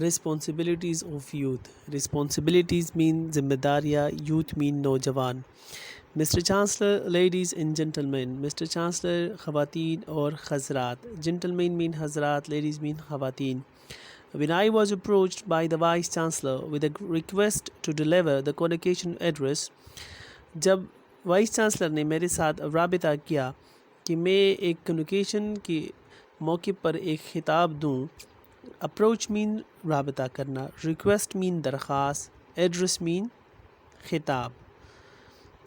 Responsibilities of youth. Responsibilities mean ذمہ داریاں, youth mean نوجوان. Mr. Chancellor, ladies and gentlemen. Mr. Chancellor, خواتین اور حضرات. Gentlemen mean حضرات, ladies mean خواتین. When I was approached by the Vice Chancellor with a request to deliver the convocation address, جب vice chancellor نے میرے ساتھ رابطہ کیا کہ میں ایک کنوکیشن کے موقع پر ایک خطاب دوں. اپروچ مین رابطہ کرنا, ریکویسٹ مین درخواست, ایڈریس مین خطاب.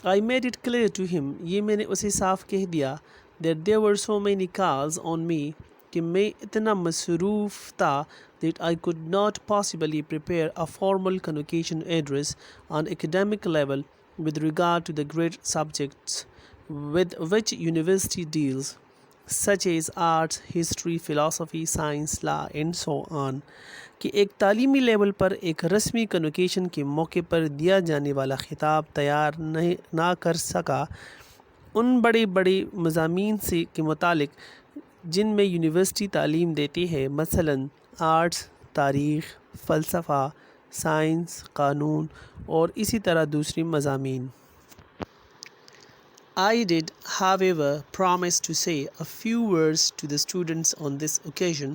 I made it clear to him, یہ میں نے اسے صاف کہہ دیا, that there were so many calls on me کہ میں اتنا مصروف تھا that I could not possibly prepare a formal convocation address on academic level with regard to the great subjects with which university deals, such as arts, history, philosophy, science, law, and so on. کہ ایک تعلیمی level پر ایک رسمی convocation کے موقع پر دیا جانے والا خطاب تیار نہ کر سکا ان بڑے بڑے مضامین سے کے متعلق جن میں یونیورسٹی تعلیم دیتی ہے, مثلاً آرٹس, تاریخ, فلسفہ, سائنس, قانون اور اسی طرح دوسری مضامین. I did, however, promise to say a few words to the students on this occasion,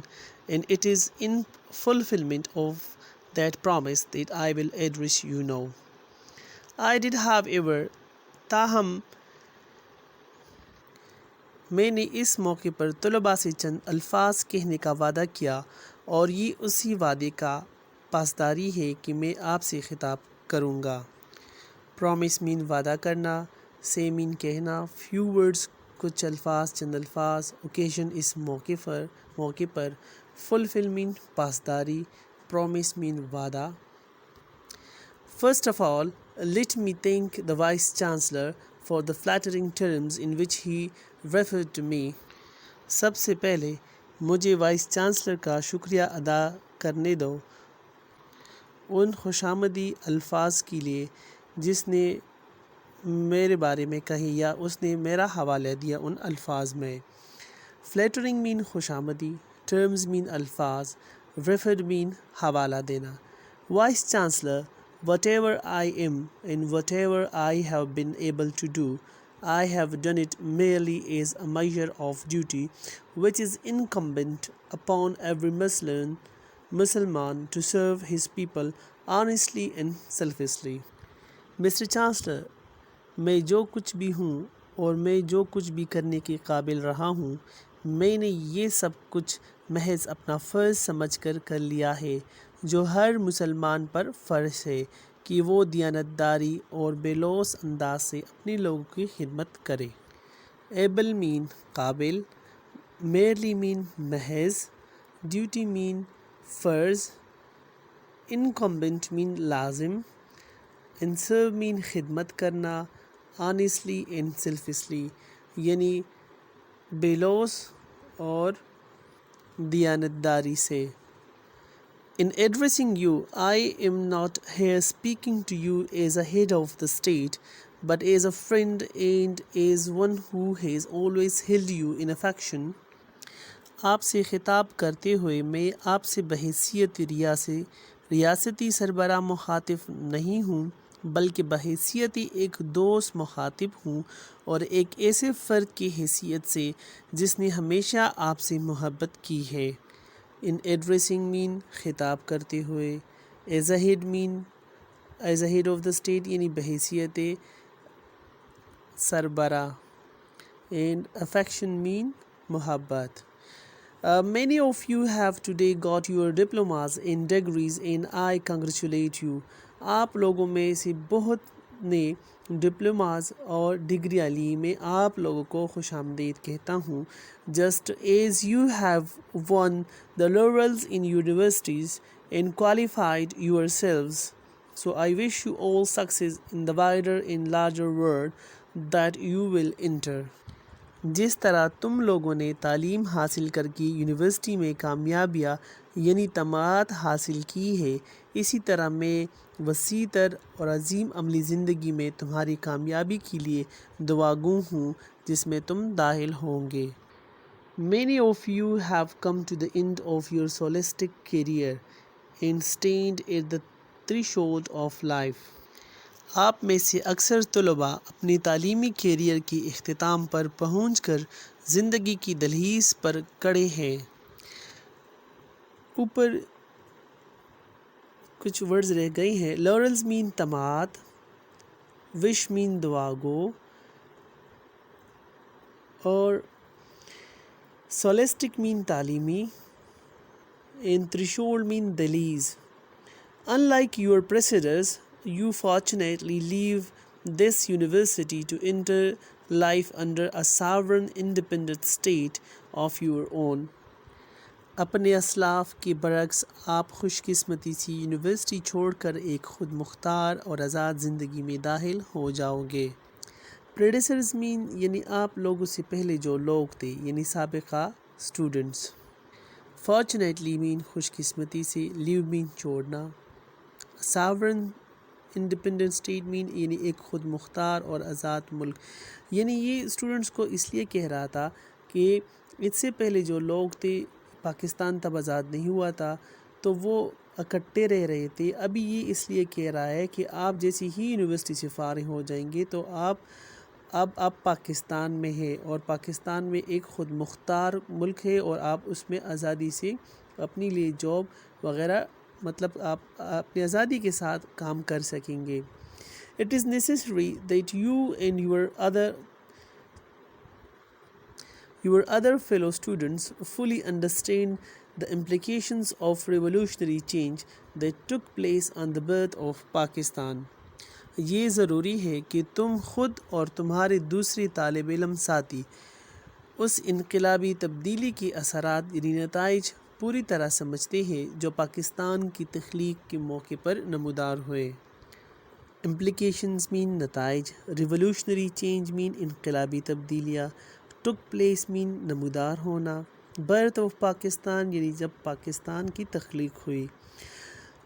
and it is in fulfillment of that promise that I will address you now. I did, however, تاہم میں نے اس موقع پر طلباء سے چند الفاظ کہنے کا وعدہ کیا, اور یہ اسی وعدے کا پاسداری ہے کہ میں آپ سے خطاب کروں گا. پرومس مین وعدہ کرنا, سے مین کہنا, فیو ورڈز کچھ الفاظ, چند الفاظ, اوکیزن اس موقع پر, فلفل مین پاسداری, پرومس مین وعدہ. First of all, let me thank the Vice Chancellor for the flattering terms in which he referred to me. سب سے پہلے مجھے وائس چانسلر کا شکریہ ادا کرنے دو ان خوشامدی الفاظ کے لیے جس نے میرے بارے میں کہی یا اس نے میرا حوالہ دیا ان الفاظ میں. فلیٹرنگ مین خوشامدی, ٹرمز مین الفاظ, ریفرڈ مین حوالہ دینا. Vice chancellor, whatever I am and whatever I have been able to do, I have done it merely as a measure of duty which is incumbent upon every Muslim to serve his people honestly and selflessly. Mr. Chancellor, میں جو کچھ بھی ہوں اور میں جو کچھ بھی کرنے کے قابل رہا ہوں, میں نے یہ سب کچھ محض اپنا فرض سمجھ کر لیا ہے جو ہر مسلمان پر فرض ہے کہ وہ دیانتداری اور بے لوث انداز سے اپنے لوگوں کی خدمت کرے. ایبل مین قابل, میرلی مین محض, ڈیوٹی مین فرض, انکمبنٹ مین لازم, and serve مین خدمت کرنا, honestly and selflessly یعنی بے لوث اور دیانتداری سے. In addressing you, I am not here speaking to you as a head of the state, but as a friend and as one who has always held you in affection. آپ سے خطاب کرتے ہوئے میں آپ سے بحیثیت ریاستی سربراہ مخاطب نہیں ہوں بلکہ بحیثیت ایک دوست مخاطب ہوں, اور ایک ایسے فرد کی حیثیت سے جس نے ہمیشہ آپ سے محبت کی ہے. ان ایڈریسنگ مین خطاب کرتے ہوئے, as a head of the state یعنی بحیثیت سربراہ, اینڈ افیکشن مین محبت. Many of you have today got your diplomas and degrees and I congratulate you. آپ لوگوں میں سے بہت نے ڈپلوماز اور ڈگریاں لی, میں آپ لوگوں کو خوش آمدید کہتا ہوں. Just as you have won the laurels in universities and qualified yourselves, so I wish you all success in the wider and larger world that you will enter. جس طرح تم لوگوں نے تعلیم حاصل کر کے یونیورسٹی میں کامیابیاں یعنی تمغات حاصل کی ہے, اسی طرح میں وسیع تر اور عظیم عملی زندگی میں تمہاری کامیابی کے لیے دعاگو ہوں جس میں تم داخل ہوں گے. Many of you have come to the end of your scholastic career and stand at the threshold of life. آپ میں سے اکثر طلباء اپنی تعلیمی کیریئر کی اختتام پر پہنچ کر زندگی کی دہلیز پر کھڑے ہیں۔ اوپر کچھ ورڈز رہ گئے ہیں۔ لورلز مین تماد، وش مین دعا گو، اور سولسٹک مین تعلیمی، اینڈ تھریشولڈ مین دہلیز۔ Unlike your predecessors, you fortunately leave this university to enter life under a sovereign independent state of your own. اپنے اسلاف کے برعکس آپ خوش قسمتی سے یونیورسٹی چھوڑ کر ایک خود مختار اور آزاد زندگی میں داخل ہو جاؤ گے۔ پریڈیسرز مین یعنی آپ لوگوں سے پہلے جو لوگ تھے، یعنی سابقہ اسٹوڈنٹس۔ فارچونیٹلی مین خوش قسمتی سے، لیو مین چھوڑنا، ساورن انڈیپینڈنٹ اسٹیٹ مین یعنی ایک خود مختار اور آزاد ملک۔ یعنی یہ اسٹوڈنٹس کو اس لیے کہہ رہا تھا کہ اس سے پہلے جو لوگ تھے، پاکستان تب آزاد نہیں ہوا تھا تو وہ اکٹھے رہ رہے تھے۔ ابھی یہ اس لیے کہہ رہا ہے کہ آپ جیسے ہی یونیورسٹی سے فارغ ہو جائیں گے تو آپ پاکستان میں ہے، اور پاکستان میں ایک خود مختار ملک ہے، اور آپ اس میں آزادی سے اپنی لیے جاب وغیرہ مطلب آپ اپنی آزادی کے ساتھ کام کر سکیں گے۔ It is necessary that you and your other fellow students fully understand the implications of revolutionary change that took place on the birth of Pakistan. یہ ضروری ہے کہ تم خود اور تمہارے دوسرے طالب علم ساتھی اس انقلابی تبدیلی کے اثرات یعنی نتائج پوری طرح سمجھتے ہیں جو پاکستان کی تخلیق کے موقع پر نمودار ہوئے۔ امپلیکیشنز مین نتائج، ریولوشنری چینج مین انقلابی تبدیلیاں، ٹک پلیس مین نمودار ہونا، برتھ آف پاکستان یعنی جب پاکستان کی تخلیق ہوئی۔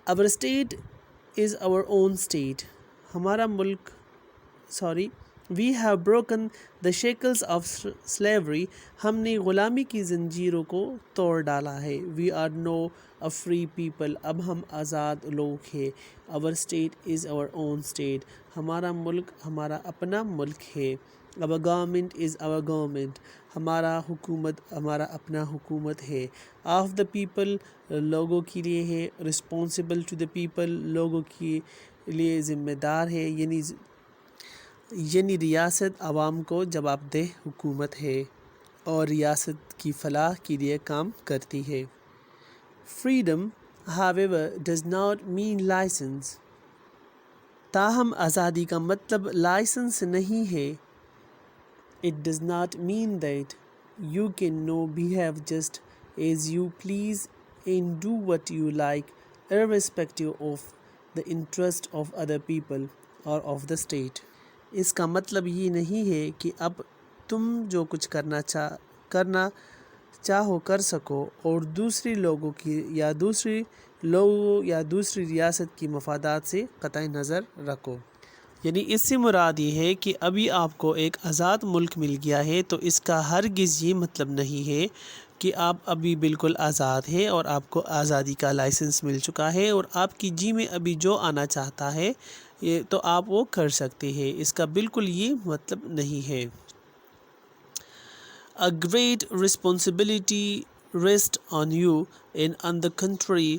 Our state is our own state. ہمارا ملک We have broken the shackles of slavery. ہم نے غلامی کی زنجیروں کو توڑ ڈالا ہے۔ We are now a free people. اب ہم آزاد لوگ ہیں۔ Our state is our own state. ہمارا ملک ہمارا اپنا ملک ہے۔ Our government is our government. ہمارا حکومت ہمارا اپنا حکومت ہے۔ Of the people لوگوں کے لیے ہے۔ Responsible to the people لوگوں کے لیے ذمہ دار ہے، یعنی ریاست عوام کو جواب دہ حکومت ہے اور ریاست کی فلاح کے لیے کام کرتی ہے۔ Freedom, however, does not mean license. تاہم آزادی کا مطلب لائسنس نہیں ہے۔ It does not mean that you can now behave just as you please and do what you like, irrespective of the interest of other people or of the state. اس کا مطلب یہ نہیں ہے کہ اب تم جو کچھ کرنا چاہو کر سکو اور دوسرے لوگوں کی یا دوسری ریاست کی مفادات سے قطع نظر رکھو۔ یعنی اس سے مراد یہ ہے کہ ابھی آپ کو ایک آزاد ملک مل گیا ہے تو اس کا ہرگز یہ مطلب نہیں ہے کہ آپ ابھی بالکل آزاد ہیں اور آپ کو آزادی کا لائسنس مل چکا ہے اور آپ کی جی میں ابھی جو آنا چاہتا ہے تو آپ وہ کر سکتے ہیں۔ اس کا بالکل یہ مطلب نہیں ہے۔ A great responsibility rests on you and on the country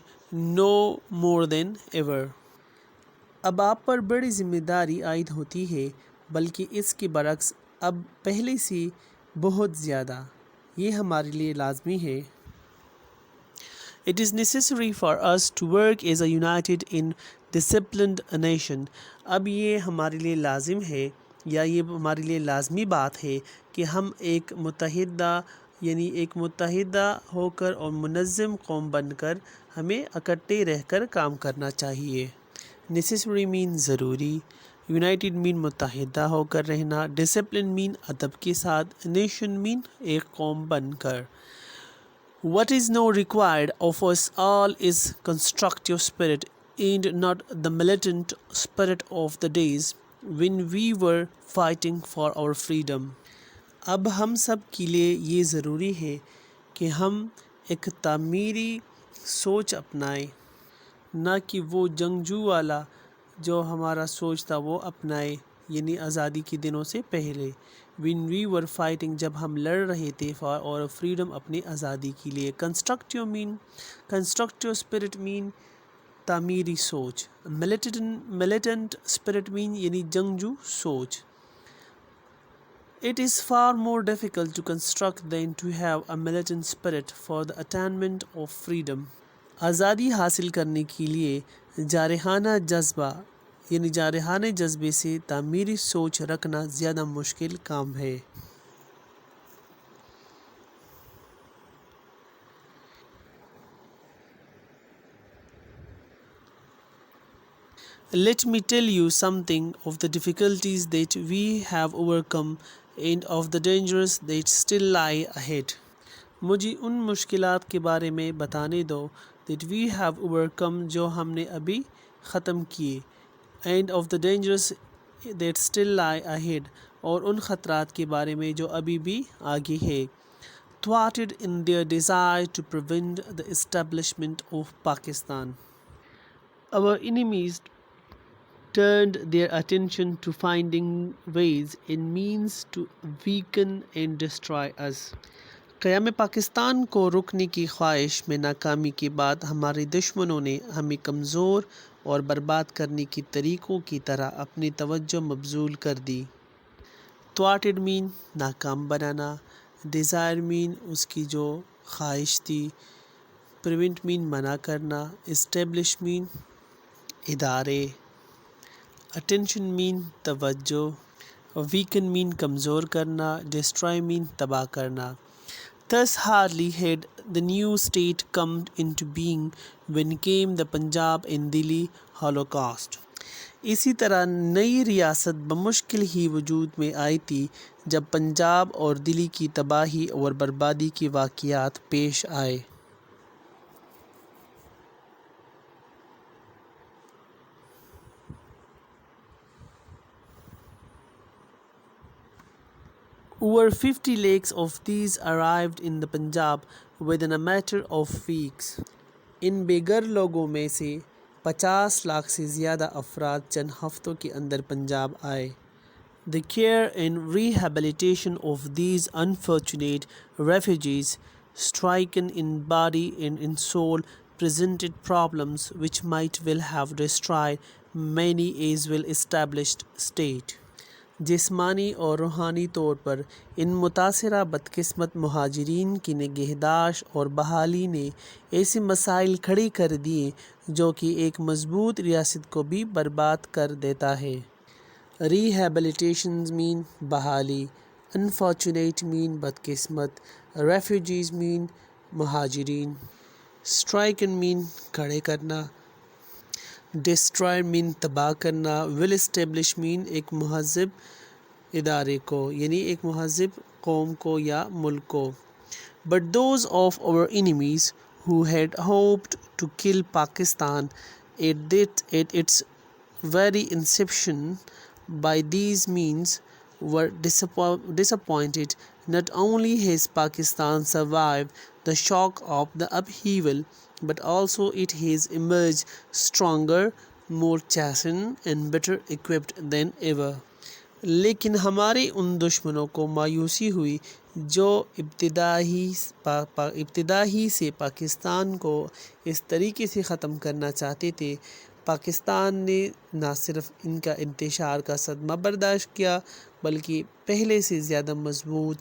no more than ever. اب آپ پر بڑی ذمہ داری عائد ہوتی ہے، بلکہ اس کے برعکس اب پہلے سے بہت زیادہ۔ یہ ہمارے لیے لازمی ہے۔ It is necessary for us to work as a united and disciplined nation. اب یہ ہمارے لیے لازم ہے یا یہ ہمارے لیے لازمی بات ہے کہ ہم ایک متحدہ ہو کر اور منظم قوم بن کر ہمیں اکٹھے رہ کر کام کرنا چاہیے۔ Necessary mean ضروری، یونائٹڈ مین متحدہ ہو کر رہنا، ڈسپلن مین ادب کے ساتھ، نیشن مین ایک قوم بن کر۔ What is now required of us all is constructive spirit and not the militant spirit of the days when we were fighting for our freedom. اب ہم سب کے لیے یہ ضروری ہے کہ ہم ایک تعمیری سوچ اپنائیں نہ کہ وہ جنگجو والا جو ہمارا سوچ تھا وہ اپنائے، یعنی آزادی کے دنوں سے پہلے. when we were fighting جب ہم لڑ رہے تھے for our freedom اپنی آزادی کے لیے. constructive spirit mean تعمیری سوچ. militant spirit mean یعنی جنگجو سوچ. It is far more difficult to construct than to have a militant spirit for the attainment of freedom. آزادی حاصل کرنے کے لیے جارحانہ جذبہ یعنی جارحانہ جذبے سے تعمیری سوچ رکھنا زیادہ مشکل کام ہے. Let me tell you something of the difficulties that we have overcome and of the dangers that still lie ahead. مجھے ان مشکلات کے بارے میں بتانے دو that we have overcome جو ہم نے ابھی ختم کیے and of the dangers that still lie ahead اور ان خطرات کے بارے میں جو ابھی بھی آگے ہے. thwarted in their desire to prevent the establishment of Pakistan. Our enemies turned their attention to finding ways and means to weaken and destroy us. قیام پاکستان کو روکنے کی خواہش میں ناکامی کے بعد ہمارے دشمنوں نے ہمیں کمزور اور برباد کرنے کے طریقوں کی طرح اپنی توجہ مبذول کر دی. thwarted mean ناکام بنانا. desire mean اس کی جو خواہش تھی. prevent mean منع کرنا. establish mean ادارے. attention mean توجہ. weaken mean کمزور کرنا. destroy mean تباہ کرنا. Thus hardly had the new state come into being when came the Punjab and Delhi Holocaust. اسی طرح نئی ریاست بمشکل ہی وجود میں آئی تھی جب پنجاب اور دلی کی تباہی اور بربادی کے واقعات پیش آئے. Over 50 lakhs of these arrived in the Punjab within a matter of weeks. ان بے گھر لوگوں میں سے 50 لاکھ سے زیادہ افراد چند ہفتوں کے اندر پنجاب آئے. The care and rehabilitation of these unfortunate refugees, stricken in body and in soul, presented problems which might well have destroyed many as well established state. جسمانی اور روحانی طور پر ان متاثرہ بدقسمت مہاجرین کی نگہداشت اور بحالی نے ایسے مسائل کھڑے کر دیے جو کہ ایک مضبوط ریاست کو بھی برباد کر دیتا ہے. ریہیبلیٹیشنز مین بحالی. انفارچونیٹ مین بدقسمت. ریفیوجیز مین مہاجرین. اسٹرائکن مین کھڑے کرنا. ڈسٹرائر مین تباہ کرنا. ویل اسٹیبلش مین ایک مہذب ادارے کو یعنی ایک مہذب قوم کو یا ملک کو. But those of our enemies who had hoped to kill Pakistan at its very inception by these means were disappointed. Not only has Pakistan survived the shock of the upheaval, but also it has emerged stronger, more chastened and better equipped than ever. لیکن ہمارے ان دشمنوں کو مایوسی ہوئی جو ابتدا ہی سے پاکستان کو اس طریقے سے ختم کرنا چاہتے تھے. پاکستان نے نہ صرف ان کا انتشار کا صدمہ برداشت کیا بلکہ پہلے سے زیادہ مضبوط،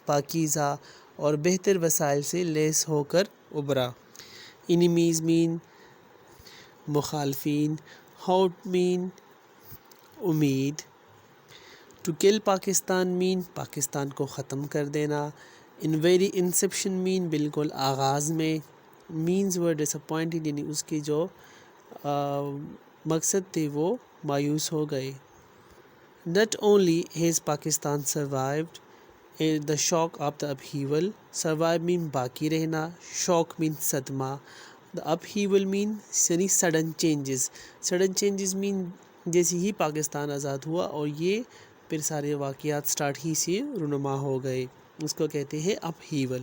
پاکیزہ اور بہتر وسائل سے لیس ہو کر ابھرا. انیمیز مین مخالفین. ہوپ مین امید. ٹو کل پاکستان مین پاکستان کو ختم کر دینا. ان ویری انسیپشن مین بالکل آغاز میں. مینز ور ڈساپوائنٹڈ یعنی اس کے جو مقصد تھے وہ مایوس ہو گئے. Not only has Pakistan survived the shock of the upheaval. Survive mean باقی رہنا. Shock mean صدمہ. The upheaval mean یعنی sudden changes. Sudden changes mean جیسے ہی پاکستان آزاد ہوا اور یہ پھر سارے واقعات سٹارٹ ہی سے رونما ہو گئے. اس کو کہتے ہیں upheaval.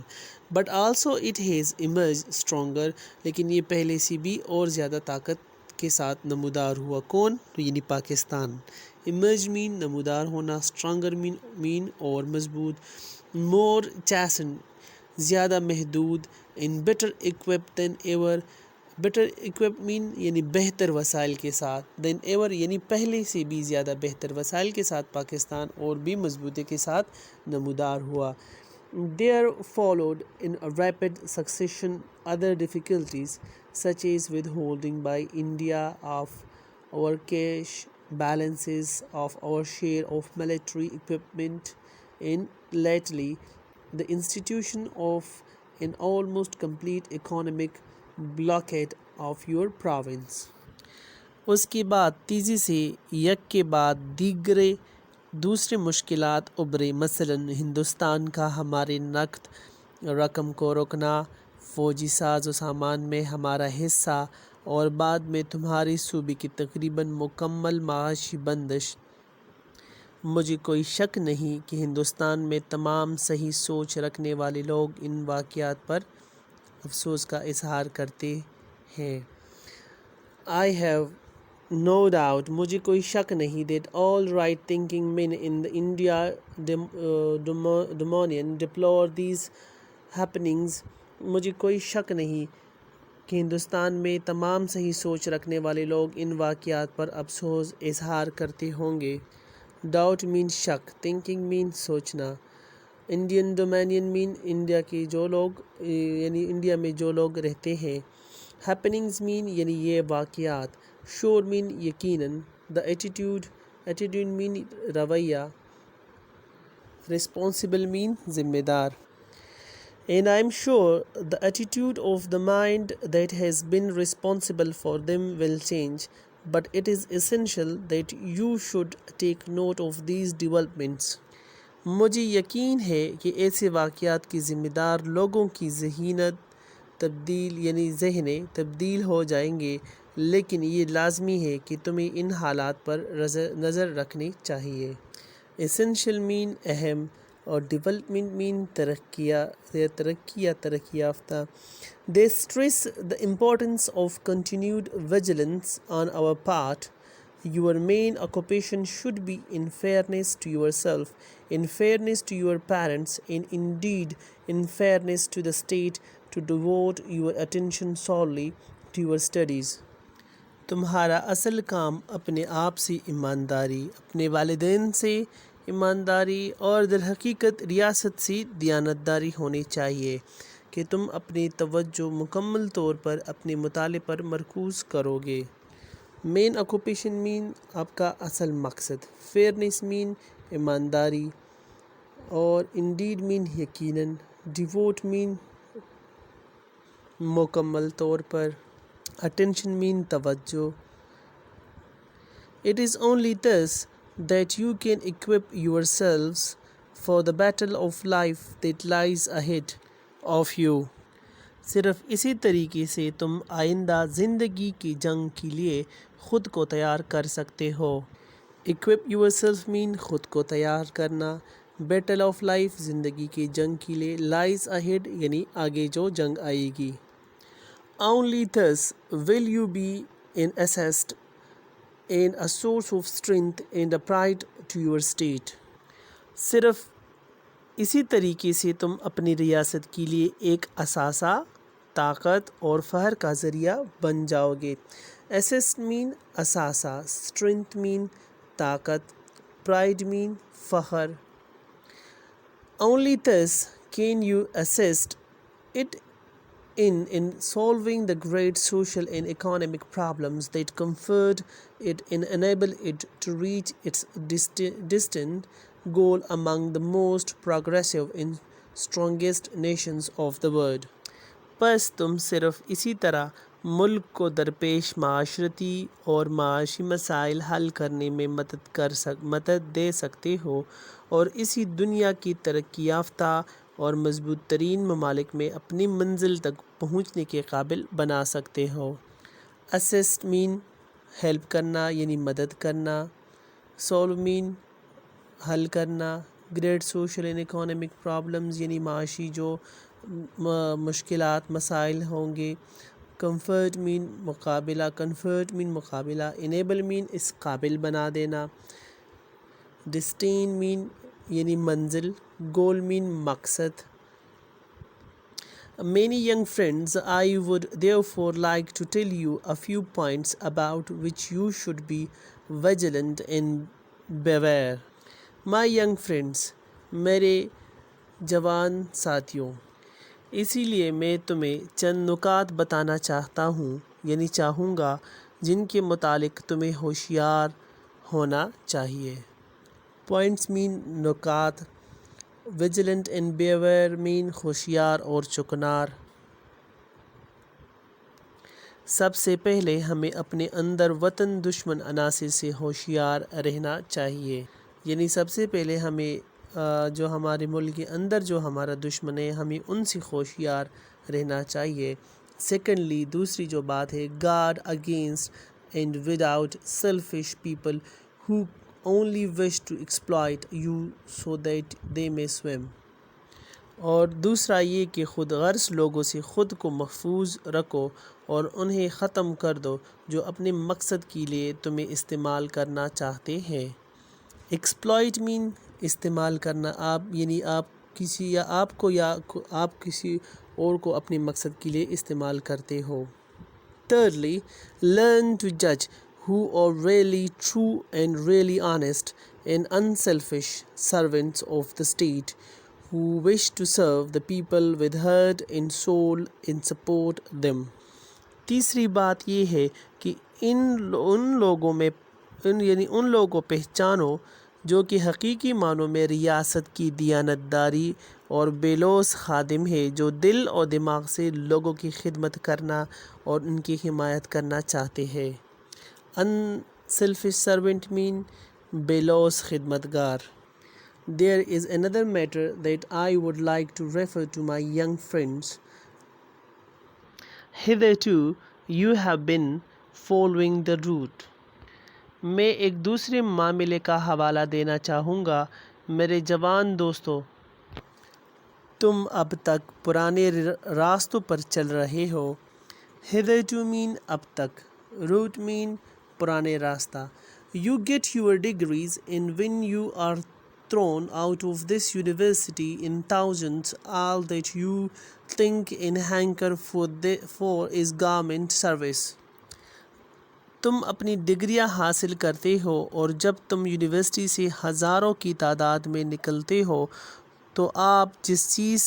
But also it has emerged stronger. لیکن یہ پہلے سے بھی اور زیادہ طاقت کے ساتھ نمودار ہوا. کون؟ تو یعنی پاکستان. emerge mean نمودار ہونا، stronger mean اور مضبوط، more chastened زیادہ محدود، in better equipped than ever. Better equipped mean یعنی بہتر وسائل کے ساتھ، دین ایور یعنی پہلے سے بھی زیادہ بہتر وسائل کے ساتھ پاکستان اور بھی مضبوطی کے ساتھ نمودار ہوا. There followed in a rapid succession other difficulties such as withholding by India of our cash balances, of our share of military equipment, and lately the institution of an almost complete economic blockade of your province. اس کے بعد تیزی سے یک کے بعد دوسرے مشکلات ابھرے، مثلا ہندوستان کا ہمارے نقد رقم کو روکنا، فوجی ساز و سامان میں ہمارا حصہ، اور بعد میں تمہاری صوبے کی تقریباً مکمل معاشی بندش. مجھے کوئی شک نہیں کہ ہندوستان میں تمام صحیح سوچ رکھنے والے لوگ ان واقعات پر افسوس کا اظہار کرتے ہیں. I have no doubt مجھے کوئی شک نہیں that all right thinking men in the India Dominion deplore these happenings. مجھے کوئی شک نہیں کہ ہندوستان میں تمام صحیح سوچ رکھنے والے لوگ ان واقعات پر افسوس اظہار کرتے ہوں گے. Doubt means شک، thinking means سوچنا. انڈین ڈومینین مین انڈیا کے جو لوگ یعنی انڈیا میں جو لوگ رہتے ہیں. ہیپننگز مین یعنی یہ واقعات. شور مین یقیناً. دا ایٹیٹیوڈ مین رویہ. رسپانسبل مین ذمہ دار. And I am sure the attitude of the mind that has been responsible for them will change, but it is essential that you should take note of these developments. مجھے یقین ہے کہ ایسے واقعات کے ذمہ دار لوگوں کی ذہنیں تبدیل ہو جائیں گے، لیکن یہ لازمی ہے کہ تمہیں ان حالات پر نظر رکھنی چاہیے. اسینشل مین اہم، اور ڈیولپمنٹ مین ترقی یا ترقی یافتہ. They stress the importance of continued vigilance on our part. Your main occupation should be in fairness to yourself, in fairness to your parents, and indeed in fairness to the state, to devote your attention solely to your studies. تمہارا اصل کام اپنے آپ سے ایمانداری، اپنے والدین سے ایمانداری اور در حقیقت ریاست سے دیانتداری ہونی چاہیے کہ تم اپنی توجہ مکمل طور پر اپنے مطالعے پر مرکوز کرو گے. مین آکوپیشن مین آپ کا اصل مقصد. فیئرنیس مین ایمانداری، اور انڈیڈ مین یقیناً. ڈیووٹ مین مکمل طور پر. اٹینشن مین توجہ. It is only thus that you can equip yourselves for the battle of life that lies ahead of you. صرف اسی طریقے سے تم آئندہ زندگی کی جنگ کے لیے خود کو تیار کر سکتے ہو. Equip yourself mean خود کو تیار کرنا. Battle of life زندگی کی جنگ کے لیے. Lies ahead یعنی آگے جو جنگ آئے گی. Only thus will you be an asset and a source of strength and a pride to your state. صرف اسی طریقے سے تم اپنی ریاست کے لیے ایک اثاثہ، طاقت اور فخر کا ذریعہ بن جاؤ گے. Assist mean اثاثہ، strength mean طاقت، pride mean فخر. Only thus can you assist it in solving the great social and economic problems that confront it and enable it to reach its distant goal among the most progressive and strongest nations of the world. بس تم صرف اسی طرح ملک کو درپیش معاشرتی اور معاشی مسائل حل کرنے میں مدد دے سکتے ہو، اور اسی دنیا کی ترقی یافتہ اور مضبوط ترین ممالک میں اپنی منزل تک پہنچنے کے قابل بنا سکتے ہو. اسسٹ مین ہیلپ کرنا یعنی مدد کرنا. سولو مین حل کرنا. Great social and economic problems یعنی معاشی جو مشکلات مسائل ہوں گے. کمفرٹ مین مقابلہ، کنفرٹ مین مقابلہ. انیبل مین اس قابل بنا دینا. ڈسٹین مین یعنی منزل. گول مین مقصد. Many young friends, I would therefore like to tell you a few points about which you should be vigilant and beware. My young friends, میرے جوان ساتھیوں، اسی لیے میں تمہیں چند نکات بتانا چاہتا ہوں یعنی چاہوں گا جن کے متعلق تمہیں ہوشیار ہونا چاہیے. پوائنٹس مین نکات. ویجیلنٹ اینڈ بیویئر مین ہوشیار اور چکنار. سب سے پہلے ہمیں اپنے اندر وطن دشمن عناصر سے ہوشیار رہنا چاہیے، یعنی سب سے پہلے ہمیں جو ہمارے ملک کے اندر جو ہمارا دشمن ہے ہمیں ان سے ہوشیار رہنا چاہیے. سیکنڈلی دوسری جو بات ہے، guard against and without selfish people who only wish to exploit you so that they may swim. اور دوسرا یہ کہ خود غرض لوگوں سے خود کو محفوظ رکھو اور انہیں ختم کر دو جو اپنے مقصد کے لیے تمہیں استعمال کرنا چاہتے ہیں. ایکسپلائٹ مین استعمال کرنا. آپ یعنی آپ کسی یا آپ کسی اور کو اپنے مقصد کے لیے استعمال کرتے ہو. Thirdly, learn to judge who are really true and really honest and unselfish servants of the state who wish to serve the people with heart and soul and support them. تیسری بات یہ ہے کہ ان لوگوں کو پہچانو جو کہ حقیقی معنوں میں ریاست کی دیانتداری اور بے لوث خادم ہے، جو دل اور دماغ سے لوگوں کی خدمت کرنا اور ان کی حمایت کرنا چاہتے ہیں. Unselfish servant mean بے لوث خدمتگار. There is another matter that I would like to refer to my young friends. Hitherto you have been following the route. میں ایک دوسرے معاملے کا حوالہ دینا چاہوں گا. میرے جوان دوستو، تم اب تک پرانے راستوں پر چل رہے ہو. Hitherto mean اب تک. Route mean پرانے راستہ. You get your degrees and when you are thrown out of this university in thousands, all that you think and hanker for is government service. تم اپنی ڈگریاں حاصل کرتے ہو اور جب تم یونیورسٹی سے ہزاروں کی تعداد میں نکلتے ہو تو آپ جس چیز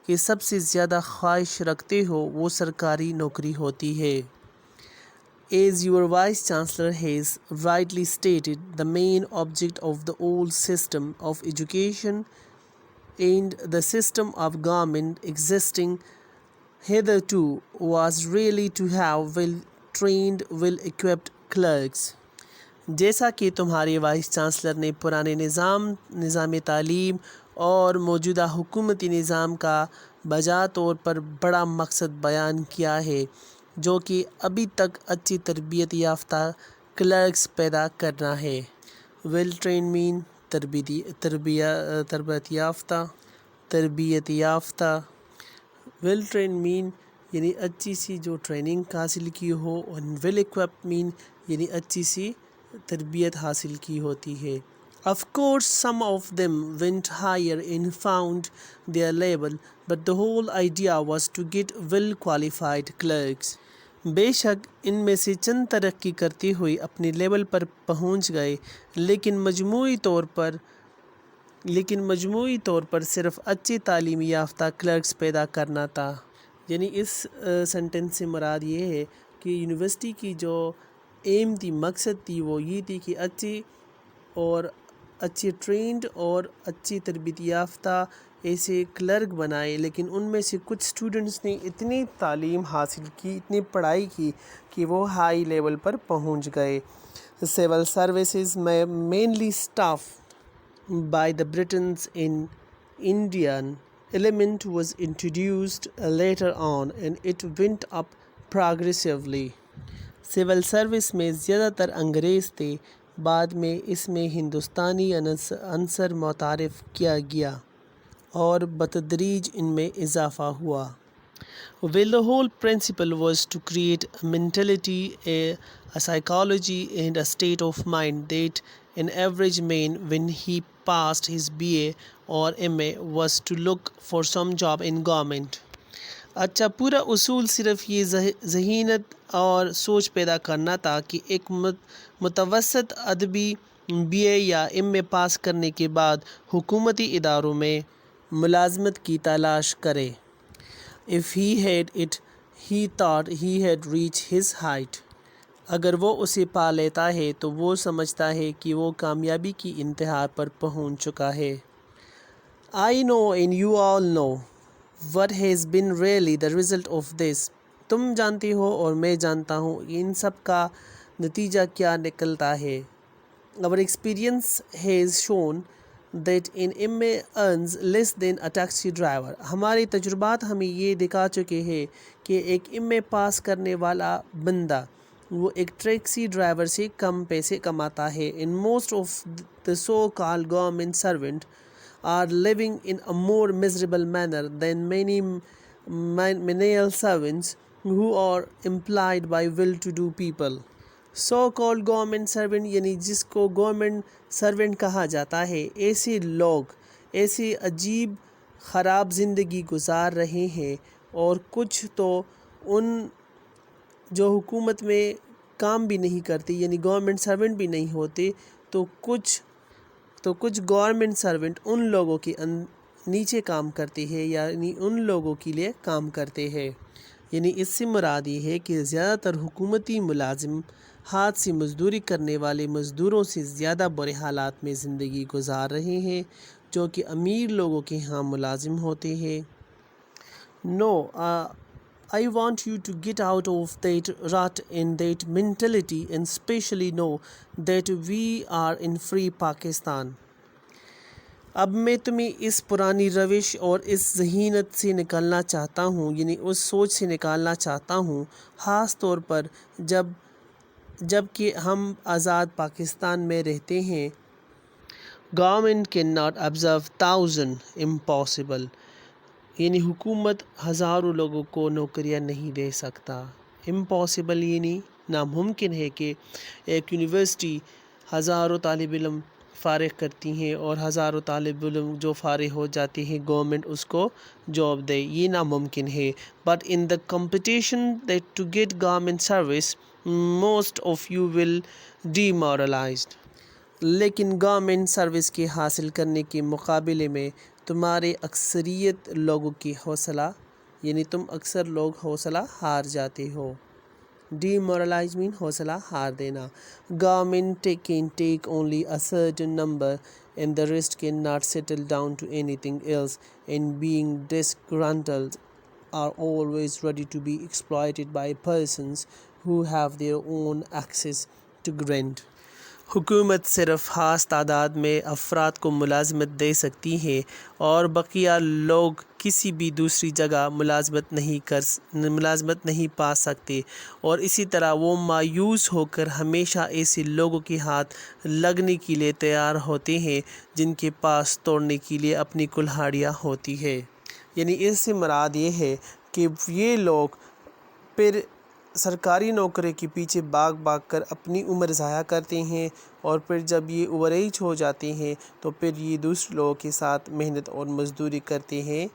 کے سب سے زیادہ خواہش رکھتے ہو وہ سرکاری نوکری ہوتی ہے. As your Vice Chancellor has rightly stated, the main object of the old system of education and the system of government existing hitherto was really to have well-trained, well-equipped clerks. جیسا کہ تمہارے وائس چانسلر نے پرانے نظام تعلیم اور موجودہ حکومتی نظام کا بجا طور پر بڑا مقصد بیان کیا ہے، جو کہ ابھی تک اچھی تربیت یافتہ کلرکس پیدا کرنا ہے. ویل ٹرین مین تربیت یافتہ. ویل ٹرین مین یعنی اچھی سی جو ٹریننگ حاصل کی ہو، اور ویل اکوپ مین یعنی اچھی سی تربیت حاصل کی ہوتی ہے. Of course some of them went higher and found their level, but the whole idea was to get well qualified clerks. بے شک ان میں سے چند ترقی کرتے ہوئے اپنے لیول پر پہنچ گئے، لیکن مجموعی طور پر صرف اچھی تعلیم یافتہ کلرکس پیدا کرنا تھا. یعنی اس سینٹنس سے مراد یہ ہے کہ یونیورسٹی کی جو ایم تھی، مقصد تھی، وہ یہ تھی کہ اچھی ٹرینڈ اور اچھی تربیت یافتہ ایسے کلرک بنائے، لیکن ان میں سے کچھ اسٹوڈنٹس نے اتنی تعلیم حاصل کی، اتنی پڑھائی کی کہ وہ ہائی لیول پر پہنچ گئے. سول سروسز میں mainly staff by the Britons an Indian element was introduced later on and it went up progressively. Civil service میں زیادہ تر انگریز تھے، بعد میں اس میں ہندوستانی عنصر متعارف کیا گیا اور بتدریج ان میں اضافہ ہوا. Well, the whole principle was to create a mentality, a psychology and a state of mind that an average man, when he passed his BA or MA, was to look for some job in government. اچھا، پورا اصول صرف یہ ذہینت اور سوچ پیدا کرنا تھا کہ ایک متوسط ادبی بی اے یا ایم اے پاس کرنے کے بعد حکومتی اداروں میں ملازمت کی تلاش کرے. If he had it, he thought he had reached his height. اگر وہ اسے پا لیتا ہے تو وہ سمجھتا ہے کہ وہ کامیابی کی انتہا پر پہنچ چکا ہے. I know and you all know what has been really the result of this. تم جانتے ہو اور میں جانتا ہوں ان سب کا نتیجہ کیا نکلتا ہے. Our experience has shown that an MA earns less than a taxi driver. ہمارے تجربات ہمیں یہ دکھا چکے ہیں کہ ایک MA پاس کرنے والا بندہ وہ ایک ٹیکسی ڈرائیور سے کم پیسے کماتا ہے. And most of the so-called government servants are living in a more miserable manner than many menial servants who are employed by well-to-do people. So called government servant یعنی جس کو گورنمنٹ سرونٹ کہا جاتا ہے، ایسے لوگ ایسی عجیب خراب زندگی گزار رہے ہیں، اور کچھ تو ان جو حکومت میں کام بھی نہیں کرتی یعنی گورنمنٹ سرونٹ بھی نہیں ہوتے، تو کچھ گورنمنٹ سرونٹ ان لوگوں کے نیچے کام کرتے ہیں، یعنی ان لوگوں کے لیے کام کرتے ہیں. یعنی اس سے مراد یہ ہے کہ زیادہ تر حکومتی ملازم ہاتھ سے مزدوری کرنے والے مزدوروں سے زیادہ برے حالات میں زندگی گزار رہے ہیں جو کہ امیر لوگوں کے ہاں ملازم ہوتے ہیں. No, I want you to get out of that rut and that mentality and especially know that we are in free Pakistan. اب میں تمہیں اس پرانی روش اور اس ذہینت سے نکالنا چاہتا ہوں، یعنی اس سوچ سے نکالنا چاہتا ہوں، خاص طور پر جب کہ ہم آزاد پاکستان میں رہتے ہیں. Government can not observe thousand impossible. یعنی حکومت ہزاروں لوگوں کو نوکریاں نہیں دے سکتا. امپاسبل یعنی ناممکن ہے کہ ایک یونیورسٹی ہزاروں طالب علم فارغ کرتی ہیں اور ہزاروں طالب علم جو فارغ ہو جاتے ہیں گورنمنٹ اس کو جاب دے، یہ ناممکن ہے. But in the competition that to get government service most of you will demoralized. لیکن گورنمنٹ سروس کے حاصل کرنے کے مقابلے میں تمہارے اکثریت لوگوں کی حوصلہ یعنی تم اکثر لوگ حوصلہ ہار جاتے ہو. ڈیمورلائز مین حوصلہ ہار دینا. Government can take only a certain number and the rest cannot settle down to anything else, and being disgruntled are always ready to be exploited by persons who have their own access to grant. حکومت صرف خاص تعداد میں افراد کو ملازمت دے سکتی ہے اور بقیہ لوگ کسی بھی دوسری جگہ ملازمت نہیں پا سکتے، اور اسی طرح وہ مایوس ہو کر ہمیشہ ایسے لوگوں کے ہاتھ لگنے کے لیے تیار ہوتے ہیں جن کے پاس توڑنے کے لیے اپنی کلہاڑیاں ہوتی ہے. یعنی اس سے مراد یہ ہے کہ یہ لوگ پھر سرکاری نوکری کے پیچھے بھاگ کر اپنی عمر ضائع کرتے ہیں، اور پھر جب یہ اوور ایج ہو جاتے ہیں تو پھر یہ دوسرے لوگوں کے ساتھ محنت اور مزدوری کرتے ہیں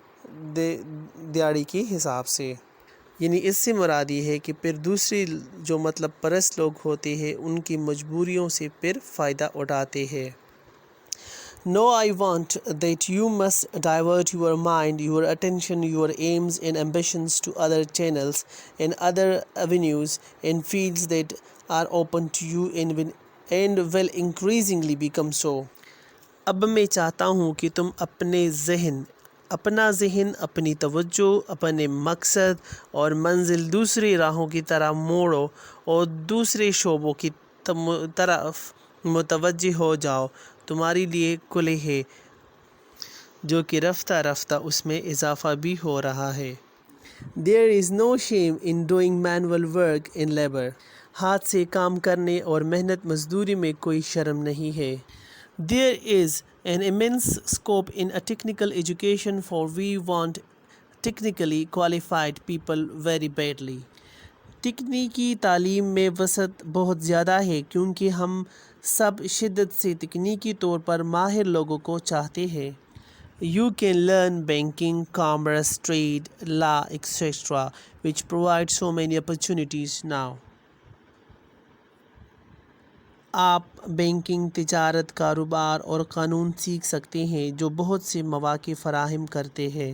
دیہڑی کے حساب سے. یعنی اس سے مراد یہ ہے کہ پھر دوسرے جو مطلب پرست لوگ ہوتے ہیں ان کی مجبوریوں سے پھر فائدہ اٹھاتے ہیں. No, I want that you must divert your mind, your attention, your aims and ambitions to other channels and other avenues and fields that are open to you and will increasingly become so. اب میں چاہتا ہوں کہ تم اپنا ذہن، اپنی توجہ، اپنے مقصد اور منزل دوسری راہوں کی طرح موڑو اور دوسرے شعبوں کی طرف متوجہ ہو جاؤ. تمہارے لیے کھلے ہے جو کہ رفتہ رفتہ اس میں اضافہ بھی ہو رہا ہے. There is no shame in doing manual work in labor. ہاتھ سے کام کرنے اور محنت مزدوری میں کوئی شرم نہیں ہے. There is an immense scope in a technical education for we want technically qualified people very badly. تکنیکی تعلیم میں وسعت بہت زیادہ ہے کیونکہ ہم سب شدت سے تکنیکی طور پر ماہر لوگوں کو چاہتے ہیں. You can learn banking, commerce, trade, law, etc., which provide so many opportunities now. آپ بینکنگ، تجارت، کاروبار اور قانون سیکھ سکتے ہیں جو بہت سے مواقع فراہم کرتے ہیں.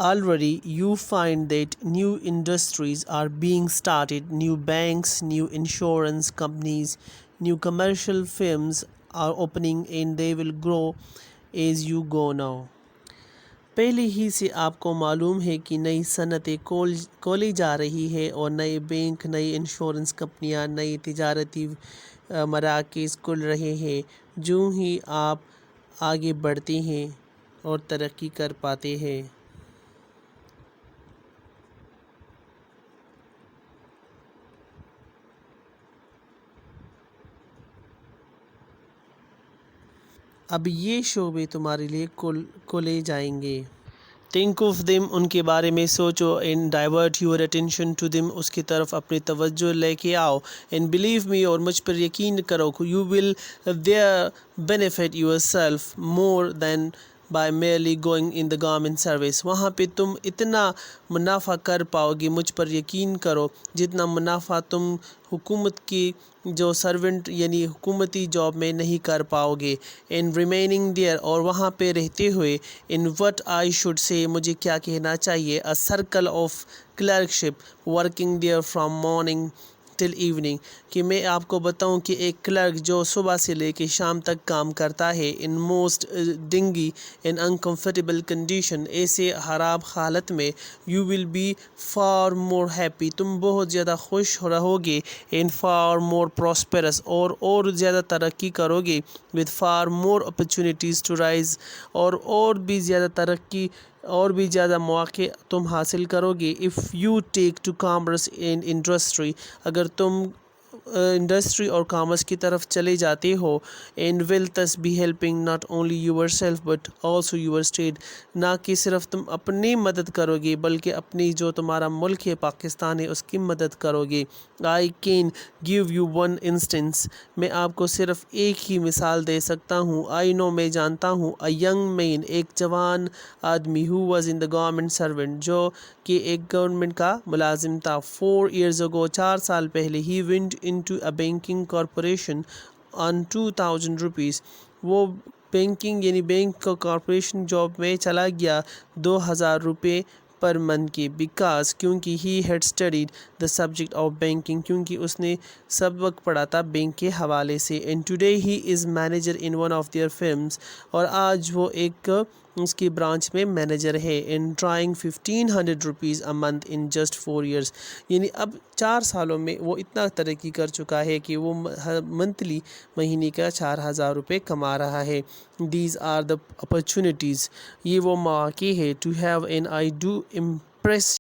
Already you find that new industries are being started, new banks, new insurance companies, new commercial firms are opening and they will grow as you go now. پہلے ہی سے آپ کو معلوم ہے کہ نئی صنعتیں کھولی جا رہی ہے اور نئے بینک، نئی انشورنس کمپنیاں، نئی تجارتی مراکز کھل رہے ہیں جو ہی آپ آگے بڑھتے ہیں اور ترقی کر پاتے ہیں. اب یہ شعبے تمہارے لیے کھولے جائیں گے. Think of them، ان کے بارے میں سوچو. And divert your attention to them، اس کی طرف اپنی توجہ لے کے آؤ. And believe me، اور مجھ پر یقین کرو. You will there benefit yourself more than by merely going in the government service. وہاں پہ تم اتنا منافع کر پاؤ گے، مجھ پر یقین کرو، جتنا منافع تم حکومت کی جو سرونٹ یعنی حکومتی جاب میں نہیں کر پاؤ گے. In remaining there، اور وہاں پہ رہتے ہوئے. In what I should say، مجھے کیا کہنا چاہیے. A circle of clerkship working there from morning till evening، کہ میں آپ کو بتاؤں کہ ایک کلرک جو صبح سے لے کے شام تک کام کرتا ہے. In most dingy and uncomfortable condition، ایسے خراب حالت میں. You will be far more happy، تم بہت زیادہ خوش رہو گے. And far more prosperous، اور زیادہ ترقی کرو گے. With far more opportunities to rise، اور بھی زیادہ ترقی اور بھی زیادہ مواقع تم حاصل کرو گے. If you take to commerce and industry، اگر تم انڈسٹری اور کامرس کی طرف چلے جاتے ہو. And will thus be helping not only yourself but also your state، نہ کہ صرف تم اپنی مدد کرو گے بلکہ اپنی جو تمہارا ملک ہے پاکستان ہے اس کی مدد کرو گے. I can give you one instance، میں آپ کو صرف ایک ہی مثال دے سکتا ہوں. I know، میں جانتا ہوں. A young man، ایک جوان آدمی. Who was in the government servant، جو کہ ایک گورنمنٹ کا ملازم تھا. 4 years ago، 4 سال پہلے. He went into a banking corporation on 2000 rupees، وہ بینکنگ یعنی بینک کا کارپوریشن جاب میں چلا گیا 2000 روپے پر منتھ کی. بیکاز، کیونکہ he had studied the subject of banking، کیونکہ اس نے سبق پڑھا تھا بینک کے حوالے سے. And today he is manager in one of their firms، اور آج وہ ایک اس کی برانچ میں مینیجر ہے. And drawing 1500 rupees a month in just 4 years، یعنی اب 4 سالوں میں وہ اتنا ترقی کر چکا ہے کہ وہ منتھلی مہینے کا 4000 روپے کما رہا ہے. These are the opportunities، یہ وہ مواقع ہے. To have and I do impress